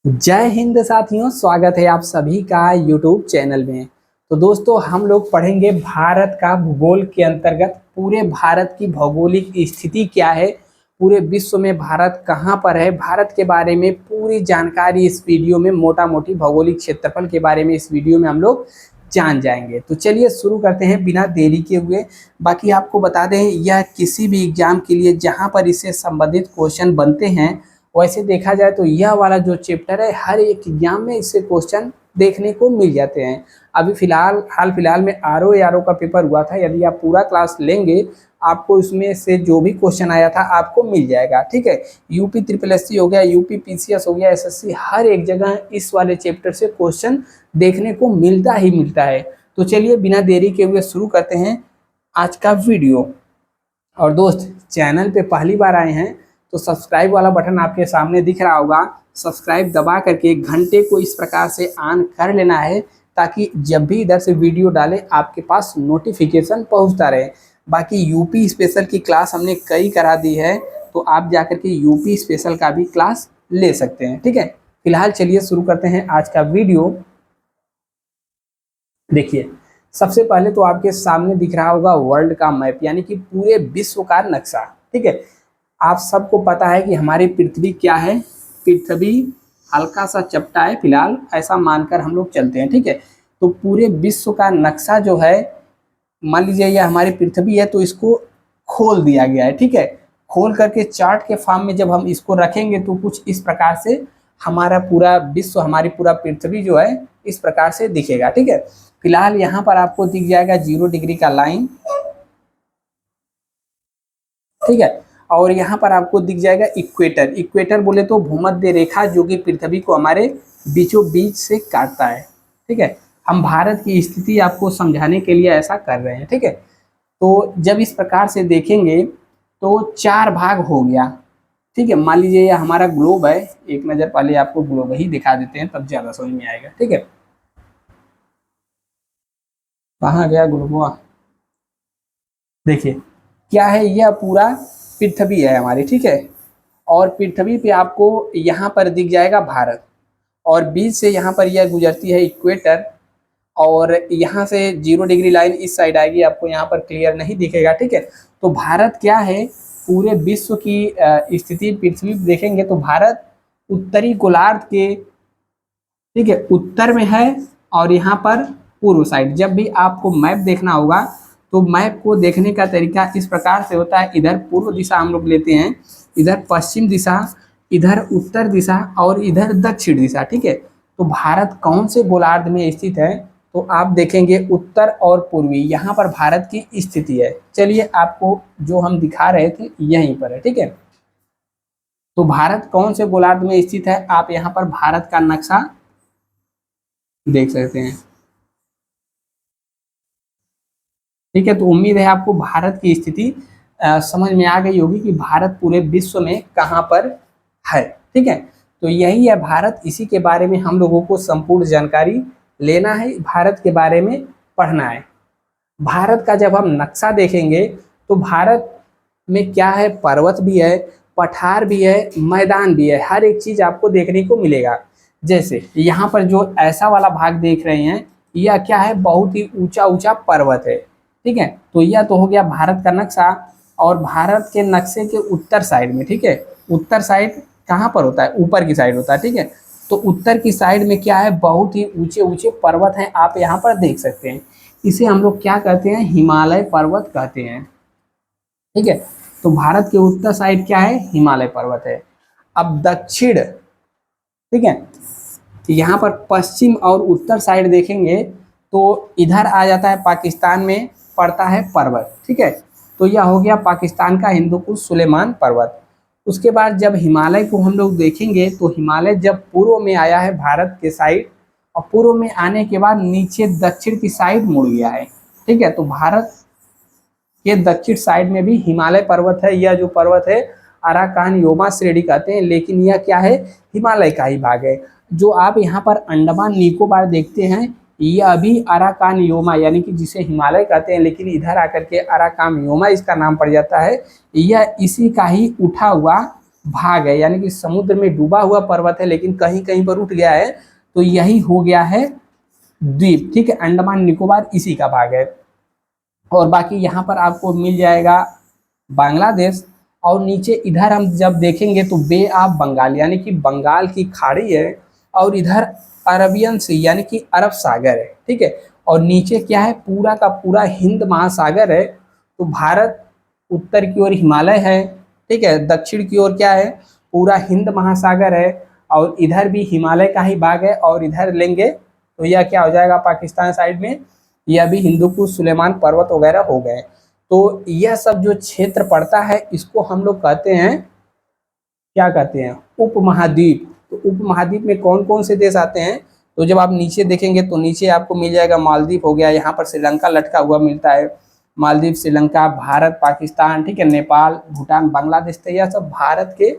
जय हिंद साथियों, स्वागत है आप सभी का यूट्यूब चैनल में। तो दोस्तों, हम लोग पढ़ेंगे भारत का भूगोल के अंतर्गत पूरे भारत की भौगोलिक स्थिति क्या है, पूरे विश्व में भारत कहाँ पर है, भारत के बारे में पूरी जानकारी इस वीडियो में, मोटा मोटी भौगोलिक क्षेत्रफल के बारे में इस वीडियो में हम लोग जान जाएंगे। तो चलिए शुरू करते हैं बिना देरी के हुए। बाकी आपको बता दें, यह किसी भी एग्जाम के लिए जहाँ पर इससे संबंधित क्वेश्चन बनते हैं, वैसे देखा जाए तो यह वाला जो चैप्टर है हर एक एग्जाम में इससे क्वेश्चन देखने को मिल जाते हैं। अभी हाल फिलहाल में आरओ का पेपर हुआ था। यदि आप पूरा क्लास लेंगे, आपको इसमें से जो भी क्वेश्चन आया था आपको मिल जाएगा। ठीक है, यूपी ट्रिपल एससी हो गया, यूपी पीसीएस हो गया, एसएससी, हर एक जगह इस वाले चैप्टर से क्वेश्चन देखने को मिलता ही मिलता है। तो चलिए बिना देरी के हुए शुरू करते हैं आज का वीडियो। और दोस्त, चैनल पे पहली बार आए हैं तो सब्सक्राइब वाला बटन आपके सामने दिख रहा होगा, सब्सक्राइब दबा करके घंटे को इस प्रकार से ऑन कर लेना है, ताकि जब भी इधर से वीडियो डालें आपके पास नोटिफिकेशन पहुंचता रहे। बाकी यूपी स्पेशल की क्लास हमने कई करा दी है, तो आप जाकर के यूपी स्पेशल का भी क्लास ले सकते हैं। ठीक है, फिलहाल चलिए शुरू करते हैं आज का वीडियो। देखिए, सबसे पहले तो आपके सामने दिख रहा होगा वर्ल्ड का मैप, यानी कि पूरे विश्व का नक्शा। ठीक है, आप सबको पता है कि हमारी पृथ्वी क्या है। पृथ्वी हल्का सा चपटा है फिलहाल, ऐसा मानकर हम लोग चलते हैं। ठीक है, तो पूरे विश्व का नक्शा जो है, मान लीजिए यह हमारी पृथ्वी है, तो इसको खोल दिया गया है। ठीक है, खोल करके चार्ट के फॉर्म में जब हम इसको रखेंगे तो कुछ इस प्रकार से हमारा पूरा विश्व, हमारी पूरा पृथ्वी जो है इस प्रकार से दिखेगा। ठीक है, फिलहाल यहाँ पर आपको दिख जाएगा 0 डिग्री का लाइन। ठीक है, और यहाँ पर आपको दिख जाएगा इक्वेटर। इक्वेटर बोले तो भूमध्य रेखा, जो कि पृथ्वी को हमारे बीचों बीच से काटता है। ठीक है, हम भारत की स्थिति आपको समझाने के लिए ऐसा कर रहे हैं। ठीक है, तो जब इस प्रकार से देखेंगे तो 4 भाग हो गया। ठीक है, मान लीजिए यह हमारा ग्लोब है, एक नज़र पहले आपको ग्लोब ही दिखा देते हैं, तब ज़्यादा समझ में आएगा। ठीक है, कहाँ गया ग्लोब? देखिए क्या है, यह पूरा पृथ्वी है हमारी। ठीक है, और पृथ्वी पे आपको यहाँ पर दिख जाएगा भारत, और बीच से यहाँ पर यह गुजरती है इक्वेटर, और यहाँ से 0 डिग्री लाइन इस साइड आएगी, आपको यहाँ पर क्लियर नहीं दिखेगा। ठीक है, तो भारत क्या है, पूरे विश्व की स्थिति पृथ्वी देखेंगे तो भारत उत्तरी गोलार्ध के, ठीक है, उत्तर में है, और यहाँ पर पूर्व साइड। जब भी आपको मैप देखना होगा तो मैप को देखने का तरीका इस प्रकार से होता है, इधर पूर्व दिशा हम लोग लेते हैं, इधर पश्चिम दिशा, इधर उत्तर दिशा, और इधर दक्षिण दिशा। ठीक है, तो भारत कौन से गोलार्ध में स्थित है, तो आप देखेंगे उत्तर और पूर्वी, यहाँ पर भारत की स्थिति है। चलिए, आपको जो हम दिखा रहे थे यहीं पर है। ठीक है, तो भारत कौन से गोलार्ध में स्थित है, आप यहाँ पर भारत का नक्शा देख सकते हैं। ठीक है, तो उम्मीद है आपको भारत की स्थिति समझ में आ गई होगी कि भारत पूरे विश्व में कहाँ पर है। ठीक है, तो यही है भारत, इसी के बारे में हम लोगों को संपूर्ण जानकारी लेना है, भारत के बारे में पढ़ना है। भारत का जब हम नक्शा देखेंगे तो भारत में क्या है, पर्वत भी है, पठार भी है, मैदान भी है, हर एक चीज आपको देखने को मिलेगा। जैसे यहाँ पर जो ऐसा वाला भाग देख रहे हैं, यह क्या है, बहुत ही ऊंचा ऊंचा पर्वत है। ठीक है, तो यह तो हो गया भारत का नक्शा। और भारत के नक्शे के उत्तर साइड में, ठीक है, उत्तर साइड कहाँ पर होता है, ऊपर की साइड होता है। ठीक है, तो उत्तर की साइड में क्या है, बहुत ही ऊंचे ऊंचे पर्वत हैं, आप यहाँ पर देख सकते हैं। इसे हम लोग क्या कहते हैं, हिमालय पर्वत कहते हैं। ठीक है, तो भारत के उत्तर साइड क्या है, हिमालय पर्वत है। अब दक्षिण, ठीक है, यहाँ पर पश्चिम और उत्तर साइड देखेंगे तो इधर आ जाता है, पाकिस्तान में पड़ता है पर्वत। ठीक है, तो यह हो गया पाकिस्तान का हिंदुकुश सुलेमान पर्वत। उसके बाद जब हिमालय को हम लोग देखेंगे तो हिमालय जब पूर्व में आया है भारत के साइड, और पूर्व में आने के बाद नीचे दक्षिण की साइड मुड़ गया है। ठीक है, तो भारत के दक्षिण साइड में भी हिमालय पर्वत है। यह जो पर्वत है अराकान योमा श्रेणी कहते हैं, लेकिन यह क्या है, हिमालय का ही भाग है। जो आप यहाँ पर अंडमान निकोबार देखते हैं, यह अभी अराकान योमा, यानी कि जिसे हिमालय कहते हैं, लेकिन इधर आकर के अराकान योमा इसका नाम पड़ जाता है। यह इसी का ही उठा हुआ भाग है, यानी कि समुद्र में डूबा हुआ पर्वत है लेकिन कहीं कहीं पर उठ गया है, तो यही हो गया है द्वीप। ठीक है, अंडमान निकोबार इसी का भाग है। और बाकी यहाँ पर आपको मिल जाएगा बांग्लादेश, और नीचे इधर हम जब देखेंगे तो बे ऑफ बंगाल यानी कि बंगाल की खाड़ी है, और इधर अरबियन सी यानी कि अरब सागर है। ठीक है, और नीचे क्या है, पूरा का पूरा हिंद महासागर है। तो भारत उत्तर की ओर हिमालय है, ठीक है, दक्षिण की ओर क्या है, पूरा हिंद महासागर है, और इधर भी हिमालय का ही भाग है, और इधर लेंगे तो यह क्या हो जाएगा, पाकिस्तान साइड में यह भी हिंदूकुश सुलेमान पर्वत वगैरह हो गए। तो यह सब जो क्षेत्र पड़ता है इसको हम लोग कहते हैं, क्या कहते हैं, उपमहाद्वीप। तो उपमहाद्वीप में कौन कौन से देश आते हैं, तो जब आप नीचे देखेंगे तो नीचे आपको मिल जाएगा मालदीव हो गया, यहाँ पर श्रीलंका लटका हुआ मिलता है, मालदीव, श्रीलंका, भारत, पाकिस्तान, ठीक है, नेपाल, भूटान, बांग्लादेश। तो यह सब भारत के,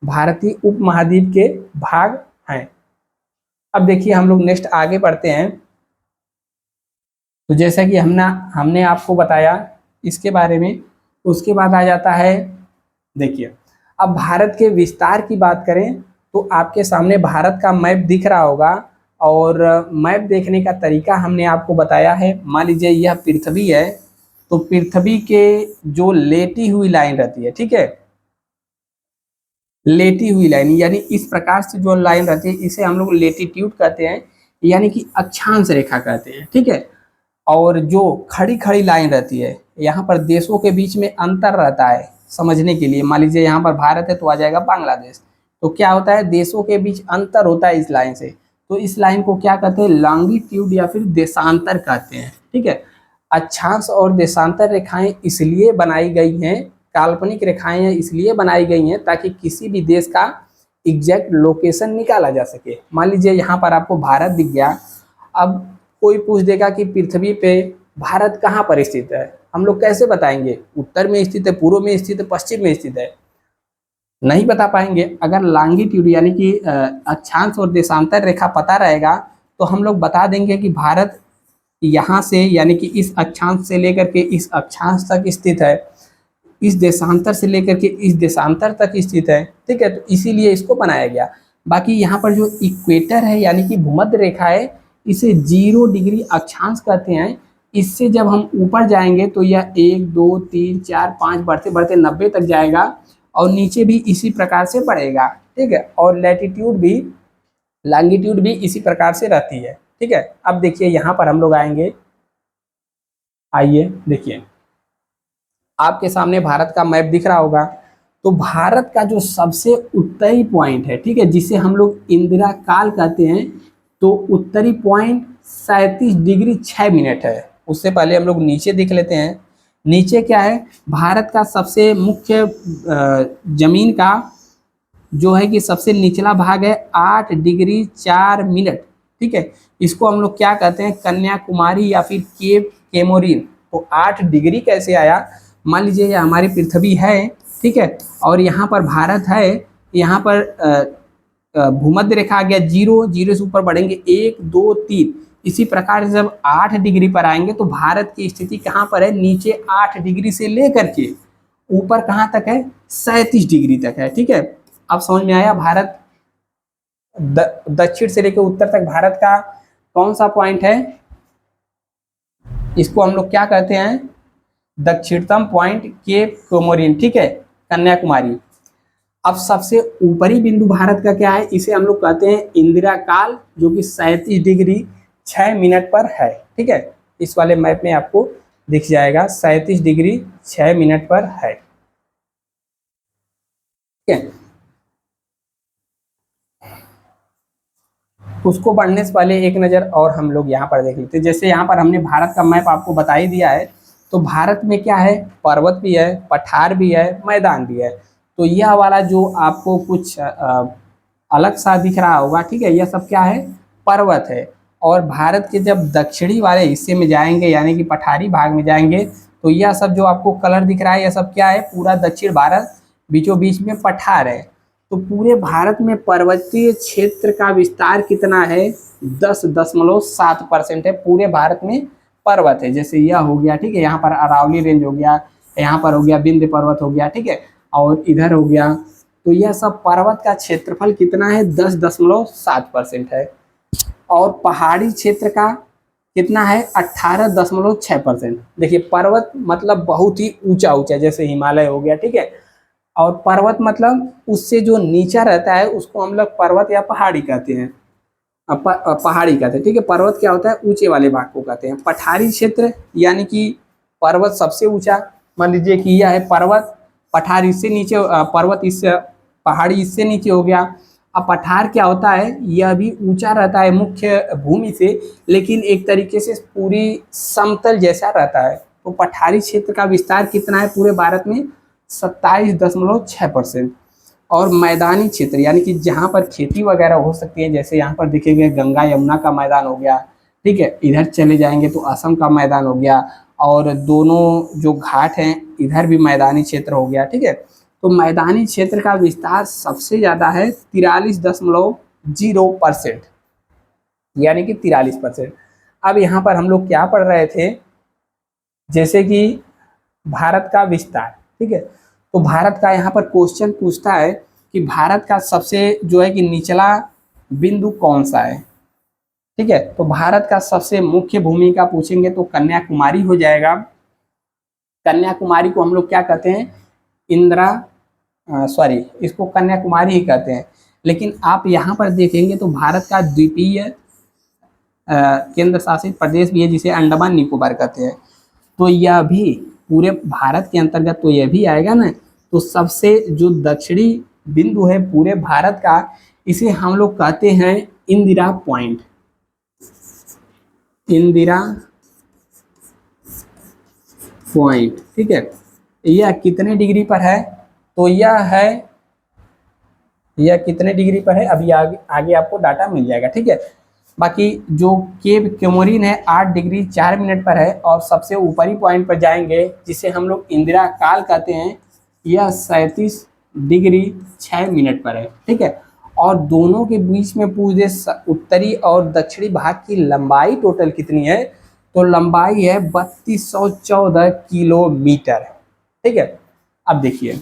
भारतीय उपमहाद्वीप के भाग हैं। अब देखिए हम लोग नेक्स्ट आगे बढ़ते हैं। तो जैसा कि हमने आपको बताया इसके बारे में, उसके बाद आ जाता है, देखिए अब भारत के विस्तार की बात करें तो आपके सामने भारत का मैप दिख रहा होगा, और मैप देखने का तरीका हमने आपको बताया है। मान लीजिए यह पृथ्वी है, तो पृथ्वी के जो लेटी हुई लाइन रहती है, ठीक है, लेटी हुई लाइन यानी इस प्रकार से जो लाइन रहती है इसे हम लोग लेटीट्यूड कहते हैं, यानी कि अक्षांश रेखा कहते हैं। ठीक है, और जो खड़ी खड़ी लाइन रहती है, यहाँ पर देशों के बीच में अंतर रहता है समझने के लिए। मान लीजिए यहाँ पर भारत है तो आ जाएगा बांग्लादेश, तो क्या होता है, देशों के बीच अंतर होता है इस लाइन से, तो इस लाइन को क्या कहते हैं, लॉन्गिट्यूड या फिर देशांतर कहते हैं। ठीक है, अक्षांश और देशांतर रेखाएं इसलिए बनाई गई हैं, काल्पनिक रेखाएं इसलिए बनाई गई हैं ताकि किसी भी देश का एग्जैक्ट लोकेशन निकाला जा सके। मान लीजिए यहाँ पर आपको भारत दिख गया, अब कोई पूछ देगा कि पृथ्वी पे भारत कहाँ पर स्थित है, हम लोग कैसे बताएंगे, उत्तर में स्थित है, पूर्व में स्थित है, पश्चिम में स्थित है, नहीं बता पाएंगे। अगर लॉन्गिट्यूड यानी कि अक्षांश और देशांतर रेखा पता रहेगा तो हम लोग बता देंगे कि भारत यहाँ से यानी कि इस अक्षांश से लेकर के इस अक्षांश तक स्थित है, इस देशांतर से लेकर के इस देशांतर तक स्थित है। ठीक है, तो इसीलिए इसको बनाया गया। बाकी यहाँ पर जो इक्वेटर है यानी कि भूमध्य रेखा है, इसे 0 डिग्री अक्षांश कहते हैं। इससे जब हम ऊपर जाएंगे तो यह 1 2 3 4 5 बढ़ते बढ़ते 90 तक जाएगा, और नीचे भी इसी प्रकार से बढ़ेगा। ठीक है, और लैटिट्यूड भी, लॉन्गिट्यूड भी इसी प्रकार से रहती है। ठीक है, अब देखिए यहाँ पर हम लोग आएंगे, आइए देखिए आपके सामने भारत का मैप दिख रहा होगा। तो भारत का जो सबसे उत्तरी पॉइंट है, ठीक है, जिसे हम लोग इंदिरा काल कहते हैं, तो उत्तरी पॉइंट 37 डिग्री 6 मिनट है। उससे पहले हम लोग नीचे देख लेते हैं। नीचे क्या है, भारत का सबसे मुख्य जमीन का जो है कि सबसे निचला भाग है 8 डिग्री 4 मिनट। ठीक है, इसको हम लोग क्या कहते हैं, कन्याकुमारी या फिर केप केमोरिन। तो 8 डिग्री कैसे आया, मान लीजिए ये हमारी पृथ्वी है, ठीक है, और यहाँ पर भारत है, यहाँ पर भूमध्य रेखा आ गया 0, 0 से ऊपर बढ़ेंगे 1 2 3, इसी प्रकार से जब 8 डिग्री पर आएंगे तो भारत की स्थिति कहाँ पर है, नीचे 8 डिग्री से लेकर के ऊपर कहाँ तक है, 37 डिग्री तक है। ठीक है, अब समझ में आया, भारत दक्षिण से लेकर उत्तर तक भारत का कौन सा पॉइंट है, इसको हम लोग क्या कहते हैं, दक्षिणतम पॉइंट केप कोमोरिन। ठीक है, कन्याकुमारी। अब सबसे ऊपरी बिंदु भारत का क्या है, इसे हम लोग कहते हैं इंदिरा काल, जो कि 37 डिग्री 6 मिनट पर है। ठीक है, इस वाले मैप में आपको दिख जाएगा 37 डिग्री 6 मिनट पर है। ठीक है, उसको बढ़ने से पहले एक नज़र और हम लोग यहाँ पर देख लेते हैं। जैसे यहाँ पर हमने भारत का मैप आपको बता ही दिया है, तो भारत में क्या है, पर्वत भी है, पठार भी है, मैदान भी है। तो यह वाला जो आपको कुछ अलग सा दिख रहा होगा, ठीक है, यह सब क्या है, पर्वत है। और भारत के जब दक्षिणी वाले हिस्से में जाएंगे यानी कि पठारी भाग में जाएंगे तो यह सब जो आपको कलर दिख रहा है, यह सब क्या है, पूरा दक्षिण भारत, बीचों बीच में पठार है। तो पूरे भारत में पर्वतीय क्षेत्र का विस्तार कितना है, 10.7% है। पूरे भारत में पर्वत है, जैसे यह हो गया, ठीक है, यहाँ पर अरावली रेंज हो गया, यहाँ पर हो गया विंध्य पर्वत हो गया, ठीक है, और इधर हो गया तो यह सब पर्वत का क्षेत्रफल कितना है, 10.7% है। और पहाड़ी क्षेत्र का कितना है, 18.6%। देखिए पर्वत मतलब बहुत ही ऊंचा ऊंचा, जैसे हिमालय हो गया, ठीक है। और पर्वत मतलब उससे जो नीचा रहता है उसको हम लोग पर्वत या पहाड़ी कहते हैं। पहाड़ी कहते हैं, ठीक है। पर्वत क्या होता है, ऊंचे वाले भाग को कहते हैं। पठारी क्षेत्र यानी कि पर्वत सबसे ऊंचा, मान लीजिए कि यह है पर्वत, पठार इससे नीचे, पर्वत इससे, पहाड़ी इससे नीचे हो गया। अब पठार क्या होता है, यह भी ऊंचा रहता है मुख्य भूमि से, लेकिन एक तरीके से पूरी समतल जैसा रहता है। तो पठारी क्षेत्र का विस्तार कितना है पूरे भारत में, 27.6%। और मैदानी क्षेत्र यानी कि जहाँ पर खेती वगैरह हो सकती है, जैसे यहाँ पर दिखेंगे गंगा यमुना का मैदान हो गया, ठीक है। इधर चले जाएंगे तो असम का मैदान हो गया, और दोनों जो घाट हैं इधर भी मैदानी क्षेत्र हो गया, ठीक है। तो मैदानी क्षेत्र का विस्तार सबसे ज़्यादा है, 43.0%, यानी कि 43%। अब यहाँ पर हम लोग क्या पढ़ रहे थे, जैसे कि भारत का विस्तार, ठीक है। तो भारत का यहाँ पर क्वेश्चन पूछता है कि भारत का सबसे जो है कि निचला बिंदु कौन सा है, ठीक है। तो भारत का सबसे मुख्य भूमि का पूछेंगे तो कन्याकुमारी हो जाएगा। कन्याकुमारी को हम लोग क्या कहते हैं, इंदिरा, सॉरी इसको कन्याकुमारी ही कहते हैं। लेकिन आप यहाँ पर देखेंगे तो भारत का द्वीपीय केंद्र शासित प्रदेश भी है, जिसे अंडमान निकोबार कहते हैं। तो यह भी पूरे भारत के अंतर्गत तो यह भी आएगा ना। तो सबसे जो दक्षिणी बिंदु है पूरे भारत का, इसे हम लोग कहते हैं इंदिरा पॉइंट। इंदिरा पॉइंट, ठीक है। यह कितने डिग्री पर है, तो यह कितने डिग्री पर है, अभी आगे आगे आपको डाटा मिल जाएगा, ठीक है। बाकी जो केव केमोरिन है 8 डिग्री 4 मिनट पर है, और सबसे ऊपरी पॉइंट पर जाएंगे जिसे हम लोग इंदिरा काल कहते हैं, यह 37 डिग्री 6 मिनट पर है, ठीक है। और दोनों के बीच में पूरे उत्तरी और दक्षिणी भाग की लंबाई टोटल कितनी है, तो लंबाई है 3214 किलोमीटर, ठीक है। अब देखिए,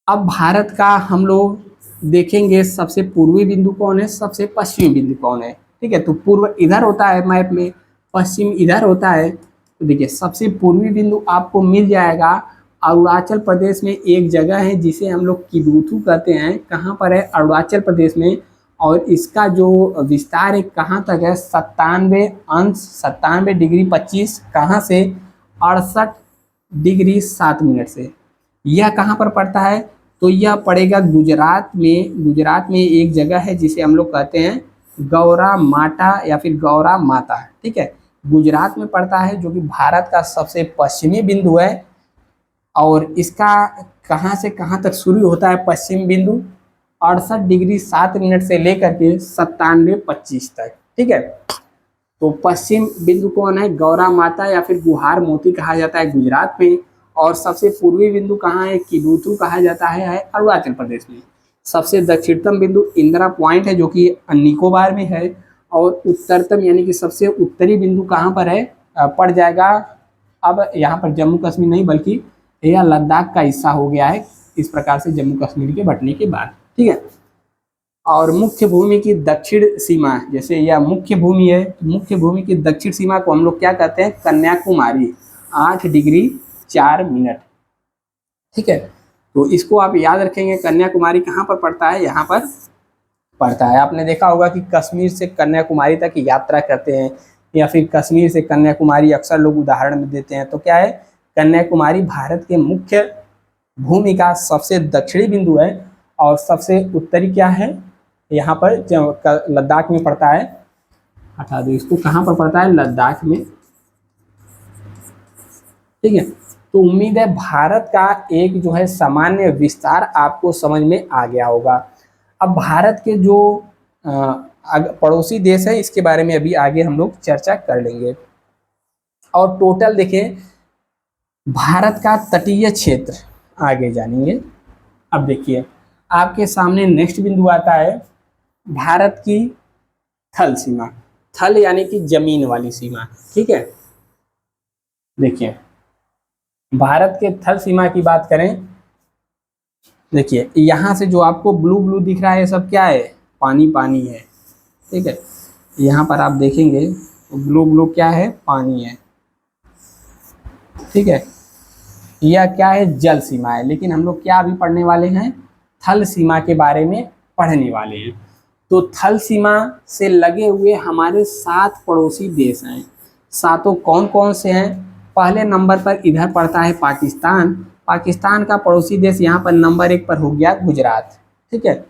अब भारत का हम लोग देखेंगे सबसे पूर्वी बिंदु कौन है, सबसे पश्चिमी बिंदु कौन है, ठीक है। तो पूर्व इधर होता है मैप में, पश्चिम इधर होता है। तो देखिए सबसे पूर्वी बिंदु आपको मिल जाएगा अरुणाचल प्रदेश में, एक जगह है जिसे हम लोग किबुथु कहते हैं। कहाँ पर है, अरुणाचल प्रदेश में। और इसका जो विस्तार है कहाँ तक है, 97 डिग्री 25, कहाँ से, 68 डिग्री 7 मिनट से। यह कहाँ पर पड़ता है, तो यह पड़ेगा गुजरात में। गुजरात में एक जगह है जिसे हम लोग कहते हैं गौरा माता या फिर गौरा माता, ठीक है। गुजरात में पड़ता है, जो कि भारत का सबसे पश्चिमी बिंदु है। और इसका कहाँ से कहाँ तक शुरू होता है पश्चिम बिंदु, 68 डिग्री 7 मिनट से लेकर के 97 25 तक, ठीक है। तो पश्चिम बिंदु कौन है, गौरा माता या फिर गुहार मोती कहा जाता है गुजरात में। और सबसे पूर्वी बिंदु कहाँ है, किबुथु कहा जाता है अरुणाचल प्रदेश में। सबसे दक्षिणतम बिंदु इंदिरा पॉइंट है, जो कि निकोबार में है। और उत्तरतम यानी कि सबसे उत्तरी बिंदु कहाँ पर है, पड़ जाएगा, अब यहाँ पर जम्मू कश्मीर नहीं बल्कि यह लद्दाख का हिस्सा हो गया है, इस प्रकार से जम्मू कश्मीर के बंटने के बाद, ठीक है। और मुख्य भूमि की दक्षिण सीमा, जैसे यह मुख्य भूमि है, मुख्य भूमि की दक्षिण सीमा को हम लोग क्या कहते हैं, कन्याकुमारी, 8 डिग्री 4 मिनट, ठीक है। तो इसको आप याद रखेंगे, कन्याकुमारी कहाँ पर पड़ता है, यहाँ पर पड़ता है। आपने देखा होगा कि कश्मीर से कन्याकुमारी तक यात्रा करते हैं, या फिर कश्मीर से कन्याकुमारी अक्सर लोग उदाहरण में देते हैं। तो क्या है, कन्याकुमारी भारत के मुख्य भूमि का सबसे दक्षिणी बिंदु है। और सबसे उत्तरी क्या है, यहाँ पर लद्दाख में पड़ता है, हटा दो इसको, कहाँ पर पड़ता है, लद्दाख में, ठीक है। तो उम्मीद है भारत का एक जो है सामान्य विस्तार आपको समझ में आ गया होगा। अब भारत के जो पड़ोसी देश है, इसके बारे में अभी आगे हम लोग चर्चा कर लेंगे। और टोटल देखें भारत का तटीय क्षेत्र आगे जानेंगे। अब देखिए आपके सामने नेक्स्ट बिंदु आता है भारत की थल सीमा। थल यानी कि जमीन वाली सीमा, ठीक है। देखिए भारत के थल सीमा की बात करें देखिए यहाँ से जो आपको ब्लू ब्लू दिख रहा है ये सब क्या है, पानी पानी है, ठीक है। यहाँ पर आप देखेंगे तो ब्लू ब्लू क्या है, पानी है, ठीक है। यह क्या है, जल सीमा है। लेकिन हम लोग क्या अभी पढ़ने वाले हैं, थल सीमा के बारे में पढ़ने वाले हैं। तो थल सीमा से लगे हुए हमारे 7 पड़ोसी देश हैं। सातों कौन कौन से हैं, पहले नंबर पर इधर पड़ता है पाकिस्तान। पाकिस्तान का पड़ोसी देश यहाँ पर नंबर 1 पर हो गया गुजरात, ठीक है।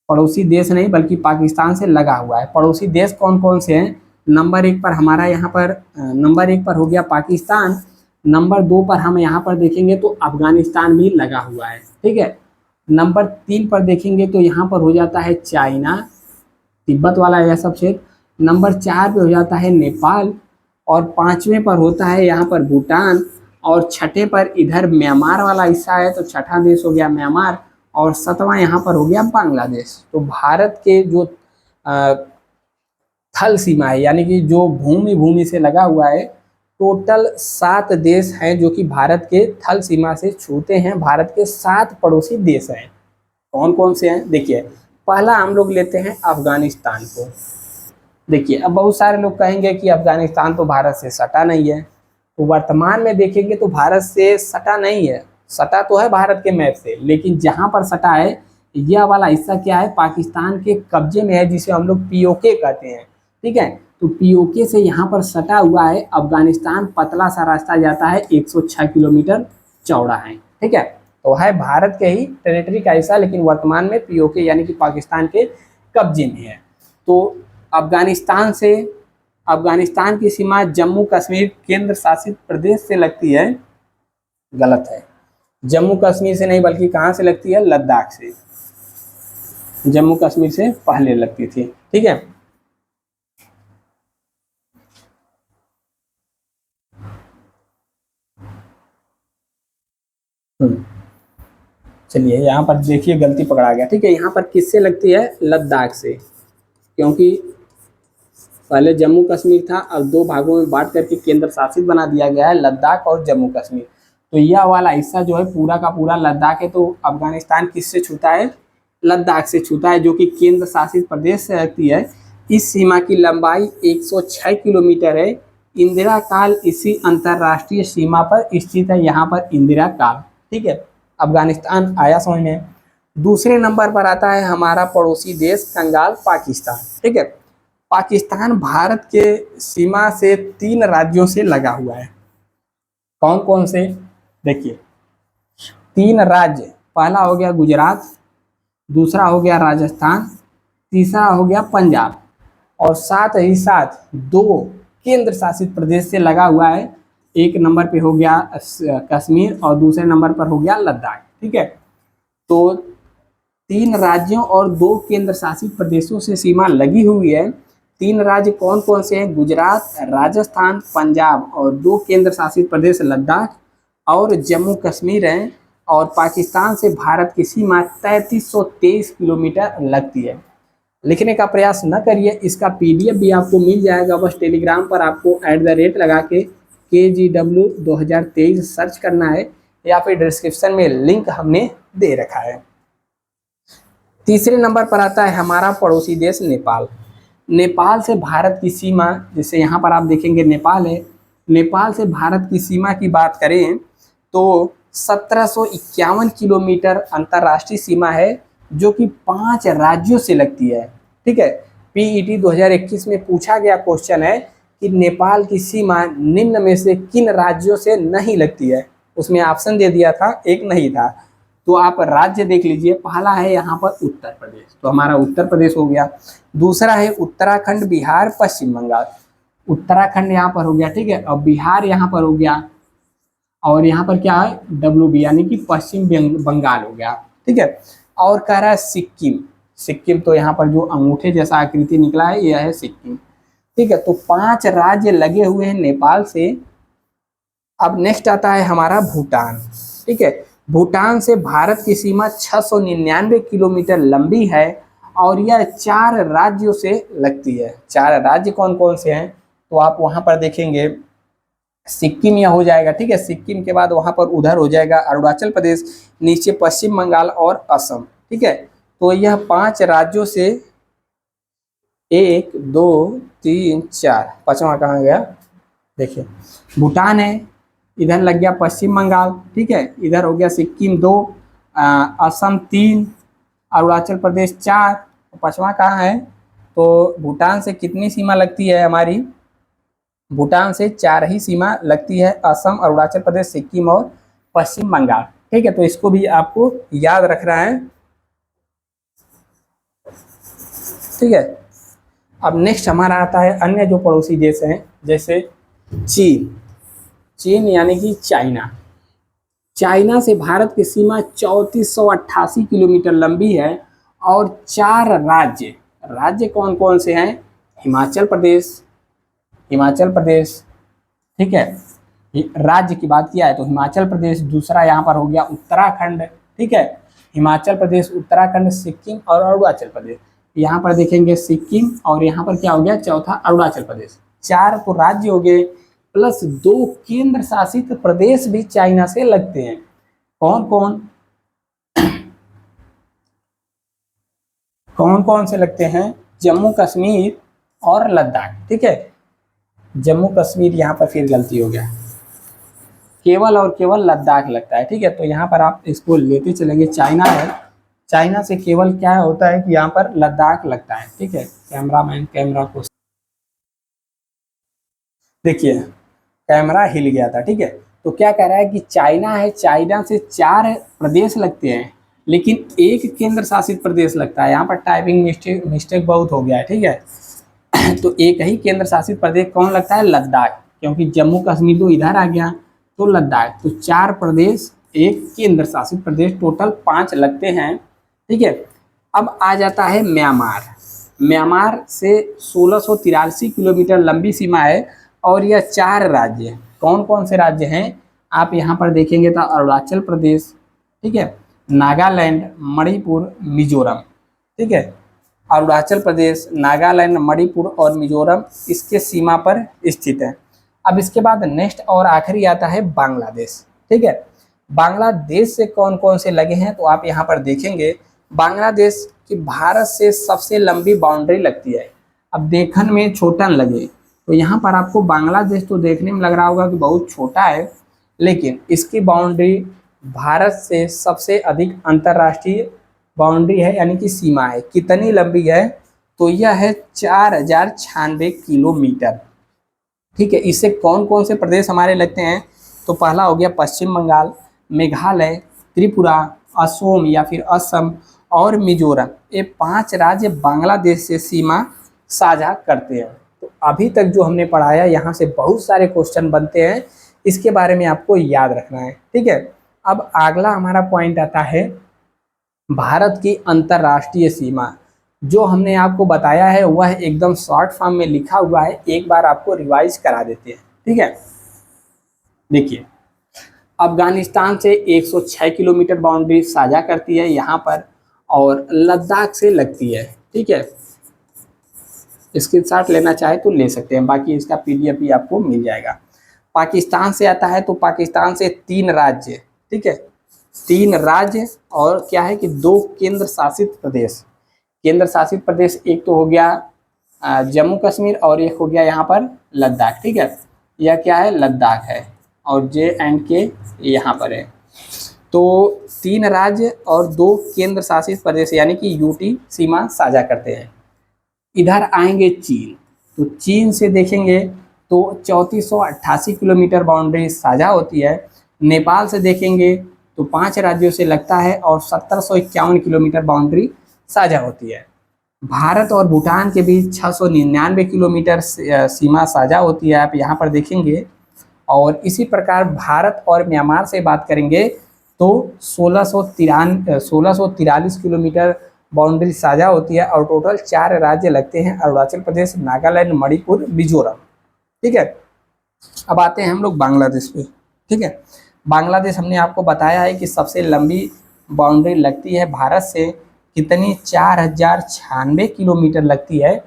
पड़ोसी देश नहीं बल्कि पाकिस्तान से लगा हुआ है। पड़ोसी देश कौन कौन से हैं, नंबर 1 पर हमारा यहाँ पर नंबर 1 पर हो गया पाकिस्तान। नंबर 2 पर हम यहाँ पर देखेंगे तो अफगानिस्तान भी लगा हुआ है, ठीक है। नंबर 3 पर देखेंगे तो यहाँ पर हो जाता है चाइना, तिब्बत वाला यह सब क्षेत्र। नंबर 4 पे हो जाता है नेपाल, और 5वें पर होता है यहाँ पर भूटान, और 6ठे पर इधर म्यांमार वाला हिस्सा है, तो 6ठा देश हो गया म्यांमार, और 7वां यहाँ पर हो गया बांग्लादेश। तो भारत के जो थल सीमा है, यानी कि जो भूमि भूमि से लगा हुआ है, टोटल 7 देश हैं जो कि भारत के थल सीमा से छूते हैं। भारत के 7 पड़ोसी देश हैं। कौन कौन से हैं, देखिए पहला हम लोग लेते हैं अफगानिस्तान को। देखिए अब बहुत सारे लोग कहेंगे कि अफगानिस्तान तो भारत से सटा नहीं है, तो वर्तमान में देखेंगे तो भारत से सटा नहीं है। सटा तो है भारत के मैप से, लेकिन जहां पर सटा है यह वाला हिस्सा क्या है, पाकिस्तान के कब्जे में है, जिसे हम लोग पीओके कहते हैं, ठीक है। तो पीओके से यहाँ पर सटा हुआ है अफगानिस्तान। पतला सा रास्ता जाता है, 106 किलोमीटर चौड़ा है, ठीक है। तो है भारत के ही टेरिटरी का हिस्सा, लेकिन वर्तमान में पीओके यानी कि पाकिस्तान के कब्जे में है। तो अफगानिस्तान की सीमा जम्मू कश्मीर केंद्र शासित प्रदेश से लगती है, गलत है। जम्मू कश्मीर से नहीं बल्कि कहाँ से लगती है, लद्दाख से। जम्मू कश्मीर से पहले लगती थी, ठीक है। चलिए यहाँ पर देखिए गलती पकड़ा गया, ठीक है। यहाँ पर किससे लगती है, लद्दाख से, क्योंकि पहले जम्मू कश्मीर था, अब 2 भागों में बांट करके केंद्र शासित बना दिया गया है, लद्दाख और जम्मू कश्मीर। तो यह वाला हिस्सा जो है पूरा का पूरा लद्दाख है। तो अफगानिस्तान किससे छूता है, लद्दाख से छूता है, जो कि केंद्र शासित प्रदेश से लगती है। इस सीमा की लंबाई 106 किलोमीटर है। इंदिरा काल इसी अंतरराष्ट्रीय सीमा पर स्थित है, यहाँ पर इंदिरा काल, ठीक है। अफगानिस्तान आया समझ में। दूसरे नंबर पर आता है हमारा पड़ोसी देश कंगाल पाकिस्तान, ठीक है। पाकिस्तान भारत के सीमा से 3 राज्यों से लगा हुआ है। कौन कौन से, देखिए 3 राज्य, पहला हो गया गुजरात, दूसरा हो गया राजस्थान, तीसरा हो गया पंजाब, और साथ ही साथ 2 केंद्र शासित प्रदेश से लगा हुआ है। एक नंबर पे हो गया कश्मीर और दूसरे नंबर पर हो गया लद्दाख, ठीक है। तो 3 राज्यों और 2 केंद्र शासित प्रदेशों से सीमा लगी हुई है। 3 राज्य कौन कौन से हैं, गुजरात, राजस्थान, पंजाब, और 2 केंद्र शासित प्रदेश लद्दाख और जम्मू कश्मीर हैं। और पाकिस्तान से भारत की सीमा 3323 किलोमीटर लगती है। लिखने का प्रयास न करिए, इसका PDF भी आपको मिल जाएगा, बस टेलीग्राम पर आपको @ लगा के KGW 2023 सर्च करना है, या फिर डिस्क्रिप्शन में लिंक हमने दे रखा है। तीसरे नंबर पर आता है हमारा पड़ोसी देश नेपाल। नेपाल से भारत की सीमा, जैसे यहाँ पर आप देखेंगे नेपाल है, नेपाल से भारत की सीमा की बात करें तो 1751 किलोमीटर अंतर्राष्ट्रीय सीमा है, जो कि 5 राज्यों से लगती है, ठीक है। PET 2021 में पूछा गया क्वेश्चन है कि नेपाल की सीमा निम्न में से किन राज्यों से नहीं लगती है, उसमें ऑप्शन दे दिया था, एक नहीं था। तो आप राज्य देख लीजिए, पहला है यहाँ पर उत्तर प्रदेश, तो हमारा उत्तर प्रदेश हो गया। दूसरा है उत्तराखंड, बिहार, पश्चिम बंगाल। उत्तराखंड यहाँ पर हो गया, ठीक है, और बिहार यहाँ पर हो गया, और यहाँ पर क्या है, WB यानी कि पश्चिम बंगाल हो गया, ठीक है। और कह रहा है सिक्किम। सिक्किम तो यहाँ पर जो अंगूठे जैसा आकृति निकला है यह है सिक्किम, ठीक है। तो 5 राज्य लगे हुए हैं नेपाल से। अब नेक्स्ट आता है हमारा भूटान, ठीक है। भूटान से भारत की सीमा 699 किलोमीटर लंबी है, और यह 4 राज्यों से लगती है। 4 राज्य कौन कौन से हैं, तो आप वहाँ पर देखेंगे सिक्किम यह हो जाएगा, ठीक है। सिक्किम के बाद वहां पर उधर हो जाएगा अरुणाचल प्रदेश, नीचे पश्चिम बंगाल और असम, ठीक है। तो यह 5 राज्यों से 1 2 3 4, पांचवा कहाँ गया, देखिए भूटान है, इधर लग गया पश्चिम बंगाल, ठीक है। इधर हो गया सिक्किम 2, असम 3, अरुणाचल प्रदेश 4, पांचवा कहाँ है। तो भूटान से कितनी सीमा लगती है हमारी, भूटान से 4 ही सीमा लगती है, असम, अरुणाचल प्रदेश, सिक्किम और पश्चिम बंगाल, ठीक है। तो इसको भी आपको याद रखना है, ठीक है। अब नेक्स्ट हमारा आता है अन्य जो पड़ोसी देश हैं, जैसे चीन। चीन यानी कि चाइना। चाइना से भारत की सीमा 3488 किलोमीटर लंबी है और 4 राज्य, राज्य कौन कौन से हैं, हिमाचल प्रदेश, हिमाचल प्रदेश, ठीक है। राज्य की बात किया है तो हिमाचल प्रदेश, दूसरा यहाँ पर हो गया उत्तराखंड, ठीक है। हिमाचल प्रदेश, उत्तराखंड, सिक्किम और अरुणाचल प्रदेश। यहाँ पर देखेंगे सिक्किम और यहाँ पर क्या हो गया, चौथा अरुणाचल प्रदेश। 4 तो राज्य हो गए, प्लस 2 केंद्र शासित प्रदेश भी चाइना से लगते हैं। कौन कौन, कौन कौन से लगते हैं, जम्मू कश्मीर और लद्दाख, ठीक है। जम्मू कश्मीर यहाँ पर फिर गलती हो गया, केवल और केवल लद्दाख लगता है, ठीक है। तो यहाँ पर आप इसको लेते चलेंगे, चाइना है, चाइना से केवल क्या होता है कि यहाँ पर लद्दाख लगता है, ठीक है। कैमरामैन कैमरा को देखिए, कैमरा हिल गया था, ठीक है। तो क्या कह रहा है कि चाइना है, चाइना से 4 प्रदेश लगते हैं लेकिन 1 केंद्र शासित प्रदेश लगता है। यहाँ पर टाइपिंग मिस्टेक बहुत हो गया है, ठीक है। तो एक ही केंद्र शासित प्रदेश कौन लगता है, लद्दाख, क्योंकि जम्मू कश्मीर तो इधर आ गया तो लद्दाख। तो 4 प्रदेश, 1 केंद्र शासित प्रदेश, टोटल 5 लगते हैं, ठीक है। अब आ जाता है म्यांमार। म्यांमार से 1683 किलोमीटर लंबी सीमा है और यह 4 राज्य, कौन कौन से राज्य हैं आप यहाँ पर देखेंगे तो अरुणाचल प्रदेश, ठीक है, नागालैंड, मणिपुर, मिजोरम, ठीक है। अरुणाचल प्रदेश, नागालैंड, मणिपुर और मिजोरम इसके सीमा पर स्थित है। अब इसके बाद नेक्स्ट और आखिरी आता है बांग्लादेश, ठीक है। बांग्लादेश से कौन कौन से लगे हैं तो आप यहाँ पर देखेंगे, बांग्लादेश की भारत से सबसे लंबी बाउंड्री लगती है। अब देखने में छोटा लगे तो यहाँ पर आपको बांग्लादेश तो देखने में लग रहा होगा कि बहुत छोटा है, लेकिन इसकी बाउंड्री भारत से सबसे अधिक अंतर्राष्ट्रीय बाउंड्री है, यानी कि सीमा है। कितनी लंबी है तो यह है 4096 किलोमीटर, ठीक है। इससे कौन कौन से प्रदेश हमारे लगते हैं तो पहला हो गया पश्चिम बंगाल, मेघालय, त्रिपुरा, असम या फिर असम और मिजोरम। ये 5 राज्य बांग्लादेश से सीमा साझा करते हैं। तो अभी तक जो हमने पढ़ाया यहाँ से बहुत सारे क्वेश्चन बनते हैं, इसके बारे में आपको याद रखना है, ठीक है। अब अगला हमारा पॉइंट आता है भारत की अंतर्राष्ट्रीय सीमा। जो हमने आपको बताया है वह एकदम शॉर्ट फॉर्म में लिखा हुआ है, एक बार आपको रिवाइज करा देते हैं, ठीक है। देखिए, अफगानिस्तान से 106 किलोमीटर बाउंड्री साझा करती है यहाँ पर और लद्दाख से लगती है, ठीक है। स्क्रीनशॉट लेना चाहे तो ले सकते हैं, बाकी इसका पीडीएफ भी आपको मिल जाएगा। पाकिस्तान से आता है तो पाकिस्तान से 3 राज्य, ठीक है, 3 राज्य और क्या है कि 2 केंद्र शासित प्रदेश। केंद्र शासित प्रदेश एक तो हो गया जम्मू कश्मीर और एक हो गया यहाँ पर लद्दाख, ठीक है। यह क्या है, लद्दाख है और JNK यहाँ पर है। तो 3 राज्य और 2 केंद्र शासित प्रदेश यानी कि UT सीमा साझा करते हैं। इधर आएंगे चीन, तो चीन से देखेंगे तो 3488 किलोमीटर बाउंड्री साझा होती है। नेपाल से देखेंगे तो 5 राज्यों से लगता है और 1751 किलोमीटर बाउंड्री साझा होती है। भारत और भूटान के बीच 699 किलोमीटर सीमा साझा होती है, आप यहाँ पर देखेंगे। और इसी प्रकार भारत और म्यांमार से बात करेंगे तो 1643 किलोमीटर बाउंड्री साझा होती है और टोटल 4 राज्य लगते हैं, अरुणाचल प्रदेश, नागालैंड, मणिपुर, मिजोरम, ठीक है। अब आते हैं हम लोग बांग्लादेश पे, ठीक है। बांग्लादेश हमने आपको बताया है कि सबसे लंबी बाउंड्री लगती है भारत से, कितनी, 4096 किलोमीटर लगती है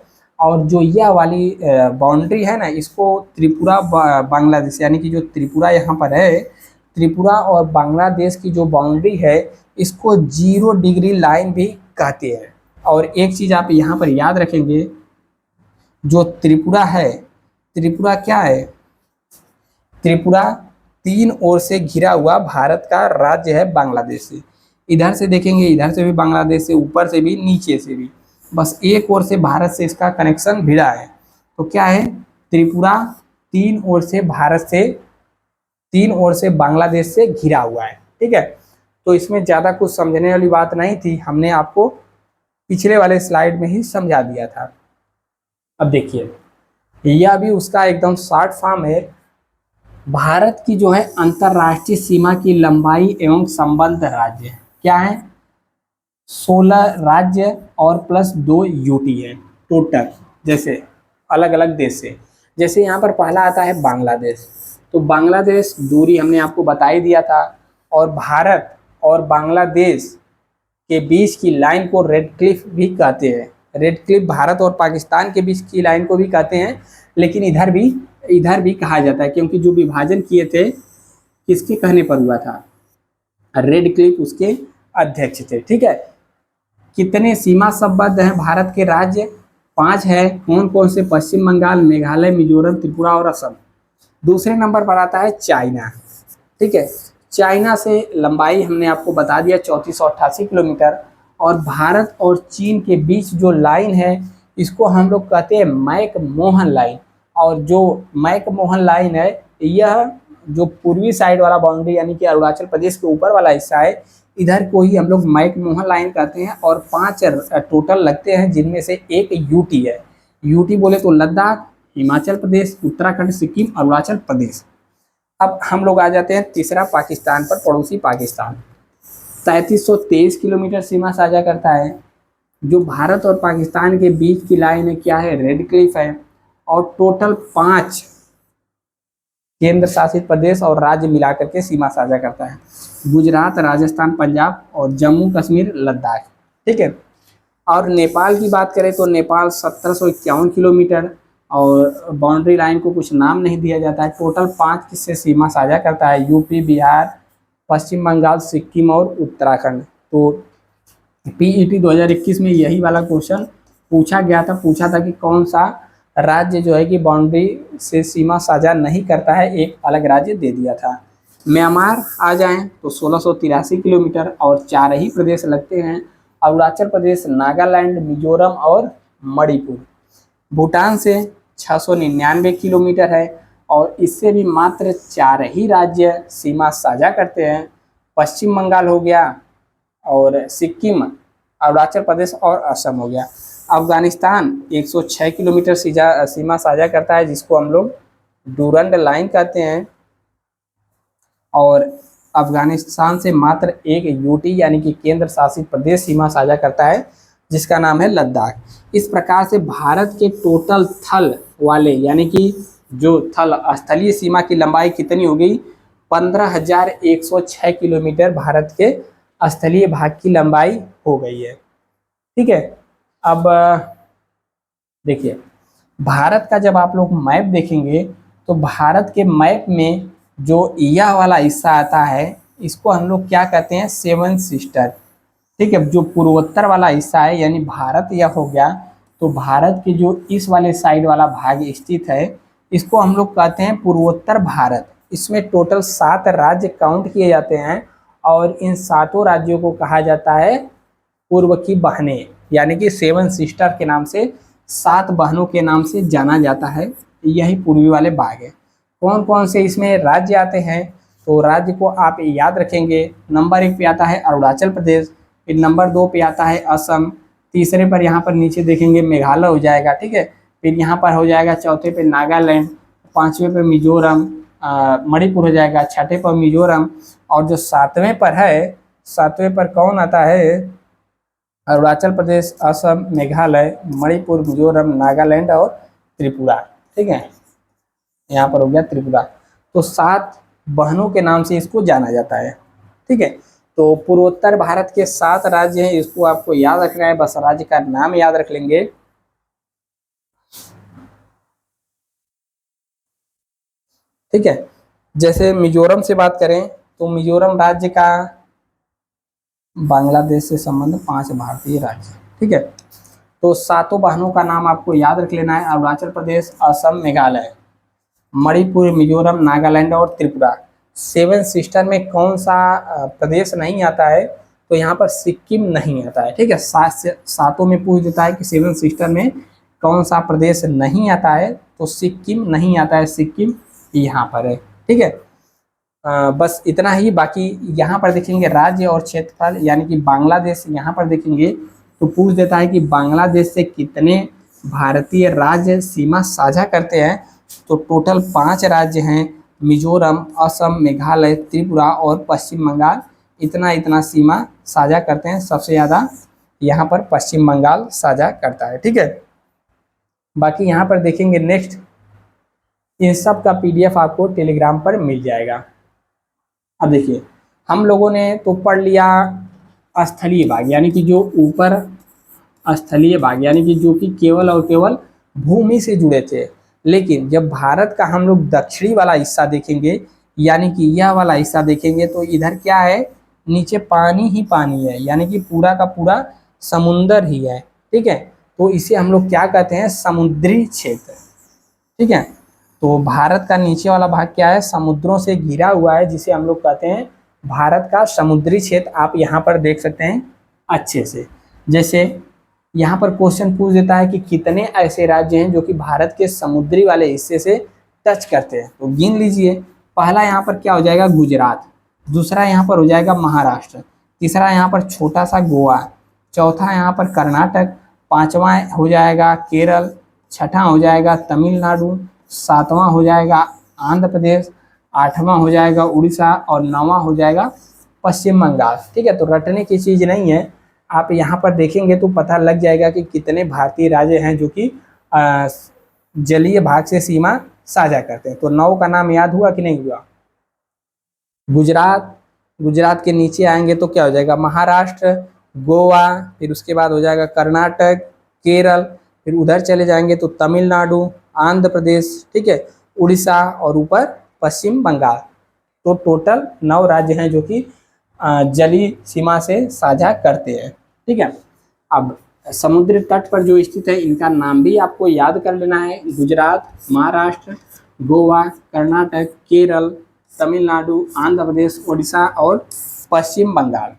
और जो यह वाली बाउंड्री है ना, इसको त्रिपुरा बांग्लादेश, यानी कि जो त्रिपुरा यहाँ पर है, त्रिपुरा और बांग्लादेश की जो बाउंड्री है इसको 0 डिग्री लाइन भी कहते हैं। और एक चीज़ आप यहाँ पर याद रखेंगे, जो त्रिपुरा है, त्रिपुरा क्या है, त्रिपुरा 3 ओर से घिरा हुआ भारत का राज्य है बांग्लादेश से। इधर से देखेंगे, इधर से भी बांग्लादेश से, ऊपर से भी, नीचे से भी, बस एक ओर से भारत से इसका कनेक्शन भिड़ा है। तो क्या है, त्रिपुरा 3 ओर से भारत से, 3 ओर से बांग्लादेश से घिरा हुआ है। ठीक है, तो इसमें ज़्यादा कुछ समझने वाली बात नहीं थी, हमने आपको पिछले वाले स्लाइड में ही समझा दिया था। अब देखिए, यह भी उसका एकदम शॉर्ट फॉर्म है। भारत की जो है अंतरराष्ट्रीय सीमा की लंबाई एवं संबद्ध राज्य क्या है, 16 राज्य और प्लस 2 यूटी है टोटल। जैसे अलग अलग देश से, जैसे यहाँ पर पहला आता है बांग्लादेश, तो बांग्लादेश दूरी हमने आपको बता ही दिया था। और भारत और बांग्लादेश के बीच की लाइन को रेड क्लिफ भी कहते हैं। रेड क्लिफ भारत और पाकिस्तान के बीच की लाइन को भी कहते हैं, लेकिन इधर भी कहा जाता है, क्योंकि जो विभाजन किए थे किसके कहने पर हुआ था, रेड क्लिफ उसके अध्यक्ष थे। ठीक है, कितने सीमा संबद्ध हैं भारत के राज्य, 5 है। कौन कौन से, पश्चिम बंगाल, मेघालय, मिजोरम, त्रिपुरा और असम। दूसरे नंबर पर आता है चाइना। ठीक है, चाइना से लंबाई हमने आपको बता दिया 3488 किलोमीटर। और भारत और चीन के बीच जो लाइन है इसको हम लोग कहते हैं मैक मोहन लाइन। और जो मैक मोहन लाइन है, यह जो पूर्वी साइड वाला बाउंड्री यानी कि अरुणाचल प्रदेश के ऊपर वाला हिस्सा है, इधर को ही हम लोग मैक मोहन लाइन कहते हैं। और 5 टोटल लगते हैं, जिनमें से एक यूटी है। यूटी बोले तो लद्दाख, हिमाचल प्रदेश, उत्तराखंड, सिक्किम, अरुणाचल प्रदेश। अब हम लोग आ जाते हैं तीसरा पाकिस्तान पर, पड़ोसी पाकिस्तान 3323 किलोमीटर सीमा साझा करता है। जो भारत और पाकिस्तान के बीच की लाइन है क्या है, रेड क्लिफ है। और टोटल 5 केंद्र शासित प्रदेश और राज्य मिलाकर के सीमा साझा करता है, गुजरात, राजस्थान, पंजाब और जम्मू कश्मीर, लद्दाख। ठीक है, और नेपाल की बात करें तो नेपाल 1751 किलोमीटर, और बाउंड्री लाइन को कुछ नाम नहीं दिया जाता है। टोटल 5 से सीमा साझा करता है, यूपी, बिहार, पश्चिम बंगाल, सिक्किम और उत्तराखंड। तो पीईटी 2021 में यही वाला क्वेश्चन पूछा था कि कौन सा राज्य जो है कि बाउंड्री से सीमा साझा नहीं करता है, एक अलग राज्य दे दिया था। म्यांमार आ जाएं तो 1683 किलोमीटर और 4 ही प्रदेश लगते हैं, अरुणाचल प्रदेश, नागालैंड, मिजोरम और मणिपुर। भूटान से 699 किलोमीटर है और इससे भी मात्र 4 ही राज्य सीमा साझा करते हैं, पश्चिम बंगाल हो गया और सिक्किम, अरुणाचल प्रदेश और असम हो गया। अफगानिस्तान 106 किलोमीटर सीमा साझा करता है, जिसको हम लोग डूरंड लाइन कहते हैं। और अफगानिस्तान से मात्र एक यूटी यानी कि केंद्र शासित प्रदेश सीमा साझा करता है, जिसका नाम है लद्दाख। इस प्रकार से भारत के टोटल थल वाले यानी कि जो स्थलीय सीमा की लंबाई कितनी हो गई, 15,106 किलोमीटर भारत के स्थलीय भाग की लंबाई हो गई है। ठीक है, अब देखिए, भारत का जब आप लोग मैप देखेंगे तो भारत के मैप में जो यह वाला हिस्सा आता है इसको हम लोग क्या कहते हैं, 7 सिस्टर। ठीक है, जो पूर्वोत्तर वाला हिस्सा है यानी भारत यह हो गया, तो भारत के जो इस वाले साइड वाला भाग स्थित है इसको हम लोग कहते हैं पूर्वोत्तर भारत। इसमें टोटल 7 राज्य काउंट किए जाते हैं और इन 7 राज्यों को कहा जाता है पूर्व की बहनें, यानी कि 7 सिस्टर के नाम से, 7 बहनों के नाम से जाना जाता है। यही पूर्वी वाले भाग है। कौन कौन से इसमें राज्य आते हैं, तो राज्य को आप याद रखेंगे। नंबर 1 पे आता है अरुणाचल प्रदेश, फिर नंबर 2 पे आता है असम, तीसरे पर यहाँ पर नीचे देखेंगे मेघालय हो जाएगा। ठीक है, फिर यहाँ पर हो जाएगा चौथे पे नागालैंड, 5वें पे मिजोरम, मणिपुर हो जाएगा, 6ठे पर मिजोरम, और जो 7वें पर है, 7वें पर कौन आता है, अरुणाचल प्रदेश, असम, मेघालय, मणिपुर, मिजोरम, नागालैंड और त्रिपुरा। ठीक है, यहाँ पर हो गया त्रिपुरा। तो 7 बहनों के नाम से इसको जाना जाता है। ठीक है, तो पूर्वोत्तर भारत के 7 राज्य हैं, इसको आपको याद रखना है, बस राज्य का नाम याद रख लेंगे। ठीक है। जैसे मिजोरम से बात करें तो मिजोरम राज्य का बांग्लादेश से संबंध 5 भारतीय राज्य, ठीक है। तो सातों बहनों का नाम आपको याद रख लेना है, अरुणाचल प्रदेश, असम, मेघालय, मणिपुर, मिजोरम, नागालैंड और त्रिपुरा। सेवन सिस्टर में कौन सा प्रदेश नहीं आता है, तो यहाँ पर सिक्किम नहीं आता है, ठीक है। सातों में पूछ देता है कि सेवन सिस्टर में कौन सा प्रदेश नहीं आता है, तो सिक्किम नहीं आता है, सिक्किम यहाँ पर है, ठीक है। बस इतना ही। बाकी यहाँ पर देखेंगे राज्य और क्षेत्रफल, यानी कि बांग्लादेश यहाँ पर देखेंगे तो पूछ देता है कि बांग्लादेश से कितने भारतीय राज्य सीमा साझा करते हैं, तो टोटल 5 राज्य हैं, मिजोरम, असम, मेघालय, त्रिपुरा और पश्चिम बंगाल, इतना इतना सीमा साझा करते हैं। सबसे ज़्यादा यहाँ पर पश्चिम बंगाल साझा करता है, ठीक है। बाकी यहाँ पर देखेंगे नेक्स्ट, इन सब का PDF आपको टेलीग्राम पर मिल जाएगा। अब देखिए, हम लोगों ने तो पढ़ लिया स्थलीय भाग, यानी कि जो ऊपर स्थलीय भाग, यानी कि जो कि केवल और केवल भूमि से जुड़े थे। लेकिन जब भारत का हम लोग दक्षिणी वाला हिस्सा देखेंगे, यानी कि यह वाला हिस्सा देखेंगे, तो इधर क्या है, नीचे पानी ही पानी है, यानी कि पूरा का पूरा समुंदर ही है, ठीक है। तो इसे हम लोग क्या कहते हैं, समुद्री क्षेत्र, ठीक है। तो भारत का नीचे वाला भाग क्या है, समुद्रों से घिरा हुआ है, जिसे हम लोग कहते हैं भारत का समुद्री क्षेत्र। आप यहाँ पर देख सकते हैं अच्छे से। जैसे यहाँ पर क्वेश्चन पूछ देता है कि कितने ऐसे राज्य हैं जो कि भारत के समुद्री वाले हिस्से से टच करते हैं, तो गिन लीजिए। पहला यहाँ पर क्या हो जाएगा, गुजरात। दूसरा यहाँ पर हो जाएगा महाराष्ट्र। तीसरा यहाँ पर छोटा सा गोवा। चौथा यहाँ पर कर्नाटक। पांचवा हो जाएगा केरल। छठा हो जाएगा तमिलनाडु। सातवां हो जाएगा आंध्र प्रदेश। आठवां हो जाएगा उड़ीसा और नौवां हो जाएगा पश्चिम बंगाल, ठीक है। तो रटने की चीज़ नहीं है, आप यहाँ पर देखेंगे तो पता लग जाएगा कि कितने भारतीय राज्य हैं जो कि जलीय भाग से सीमा साझा करते हैं। तो 9 का नाम याद हुआ कि नहीं हुआ। गुजरात, गुजरात के नीचे आएंगे तो क्या हो जाएगा, महाराष्ट्र, गोवा, फिर उसके बाद हो जाएगा कर्नाटक, केरल, फिर उधर चले जाएंगे तो तमिलनाडु, आंध्र प्रदेश, ठीक है, उड़ीसा और ऊपर पश्चिम बंगाल। तो टोटल 9 राज्य हैं जो कि जलीय सीमा से साझा करते हैं, ठीक है। अब समुद्र तट पर जो स्थित है इनका नाम भी आपको याद कर लेना है, गुजरात, महाराष्ट्र, गोवा, कर्नाटक, केरल, तमिलनाडु, आंध्र प्रदेश, उड़ीसा और पश्चिम बंगाल।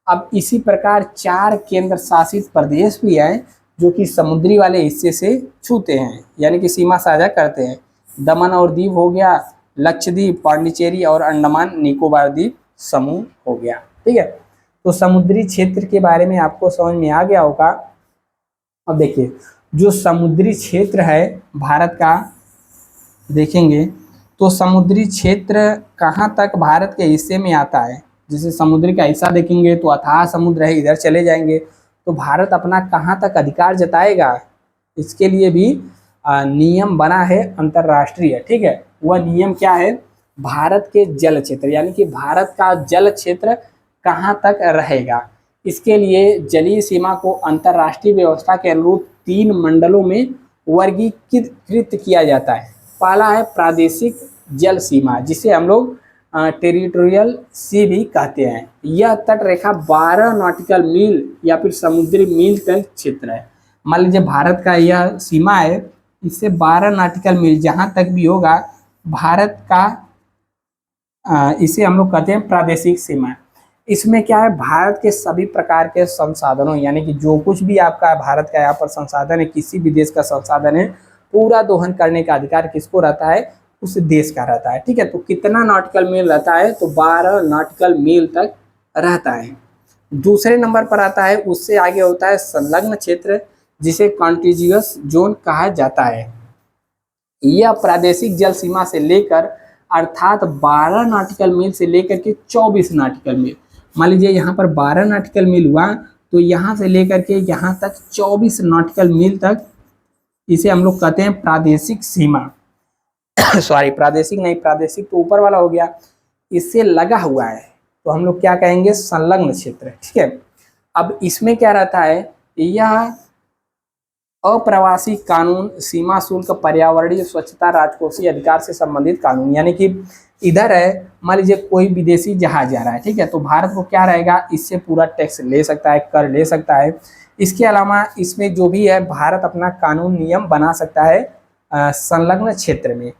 अब इसी प्रकार 4 केंद्र शासित प्रदेश भी हैं जो कि समुद्री वाले हिस्से से छूते हैं, यानी कि सीमा साझा करते हैं। दमन और दीव हो गया, लक्षद्वीप, पांडिचेरी और अंडमान निकोबार द्वीप समूह हो गया, ठीक है। तो समुद्री क्षेत्र के बारे में आपको समझ में आ गया होगा। अब देखिए, जो समुद्री क्षेत्र है भारत का देखेंगे तो समुद्री क्षेत्र कहाँ तक भारत के हिस्से में आता है। जैसे समुद्र का हिस्सा देखेंगे तो अथाह समुद्र है, इधर चले जाएंगे तो भारत अपना कहाँ तक अधिकार जताएगा, इसके लिए भी नियम बना है अंतर्राष्ट्रीय, ठीक है। वह नियम क्या है, भारत के जल क्षेत्र, यानी कि भारत का जल क्षेत्र कहाँ तक रहेगा, इसके लिए जलीय सीमा को अंतर्राष्ट्रीय व्यवस्था के अनुरूप 3 मंडलों में वर्गीकृत किया जाता है। पहला है प्रादेशिक जल सीमा, जिसे हम लोग टेरिटोरियल सी भी कहते हैं। यह तट रेखा 12 नॉटिकल मील या फिर समुद्री मील का क्षेत्र है। मान लीजिए भारत का यह सीमा है, इससे 12 नॉटिकल मील जहाँ तक भी होगा भारत का, इसे हम लोग कहते हैं प्रादेशिक सीमा। इसमें क्या है, भारत के सभी प्रकार के संसाधनों, यानी कि जो कुछ भी आपका भारत का यहाँ पर संसाधन है, किसी भी देश का संसाधन है, पूरा दोहन करने का अधिकार किसको रहता है, उस देश का रहता है, ठीक है। तो कितना नॉटिकल मील रहता है, तो 12 नॉटिकल मील तक रहता है। दूसरे नंबर पर आता है, उससे आगे होता है संलग्न क्षेत्र, जिसे कॉन्टिजियस जोन कहा जाता है। यह प्रादेशिक जल सीमा से लेकर अर्थात 12 नॉटिकल मील से लेकर के 24 नॉटिकल मील, मान लीजिए यहाँ पर 12 नॉटिकल मील हुआ तो यहाँ से लेकर के यहाँ तक 24 नॉटिकल मील तक, इसे हम लोग कहते हैं प्रादेशिक सीमा। सॉरी, प्रादेशिक नहीं, प्रादेशिक तो ऊपर वाला हो गया, इससे लगा हुआ है तो हम लोग क्या कहेंगे, संलग्न क्षेत्र, ठीक है। अब इसमें क्या रहता है, यह अप्रवासी कानून, सीमा शुल्क, पर्यावरणीय स्वच्छता, राजकोषीय अधिकार से संबंधित कानून। यानी कि इधर है, मान लीजिए कोई विदेशी जहाज जा रहा है, ठीक है, तो भारत को क्या रहेगा, इससे पूरा टैक्स ले सकता है, कर ले सकता है। इसके अलावा इसमें जो भी है भारत अपना कानून नियम बना सकता है संलग्न क्षेत्र में।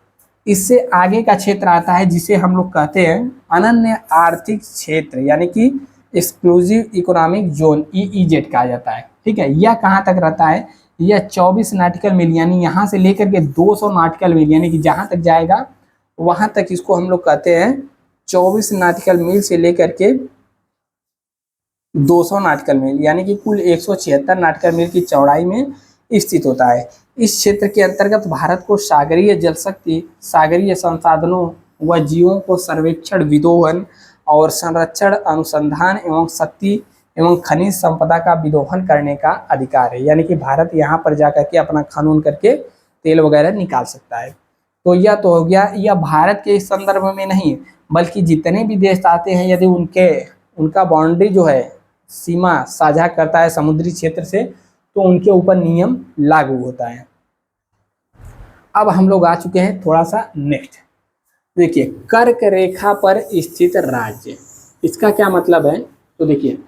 इससे आगे का क्षेत्र आता है जिसे हम लोग कहते हैं अनन्य आर्थिक क्षेत्र, यानी कि एक्सक्लूसिव इकोनॉमिक जोन, EEZ कहा जाता है। ठीक है, यह कहाँ तक रहता है, यह 24 नॉटिकल मील यानी यहाँ से लेकर के 200 नॉटिकल मील यानी कि जहाँ तक जाएगा वहां तक इसको हम लोग कहते हैं 24 नॉटिकल मील से लेकर के 200 नॉटिकल मील यानी कि कुल 176 नॉटिकल मील की चौड़ाई में स्थित होता है। इस क्षेत्र के अंतर्गत भारत को सागरीय जल शक्ति, सागरीय संसाधनों व जीवों को सर्वेक्षण, विदोहन और संरक्षण, अनुसंधान एवं शक्ति एवं खनिज संपदा का विदोहन करने का अधिकार है। यानी कि भारत यहाँ पर जाकर के अपना खनन करके तेल वगैरह निकाल सकता है। तो यह तो हो गया, यह भारत के इस संदर्भ में नहीं बल्कि जितने भी देश आते हैं यदि उनका बाउंड्री जो है, सीमा साझा करता है समुद्री क्षेत्र से, तो उनके ऊपर नियम लागू होता है। अब हम लोग आ चुके हैं थोड़ा सा नेक्स्ट, देखिए कर्क रेखा पर स्थित राज्य, इसका क्या मतलब है। तो देखिए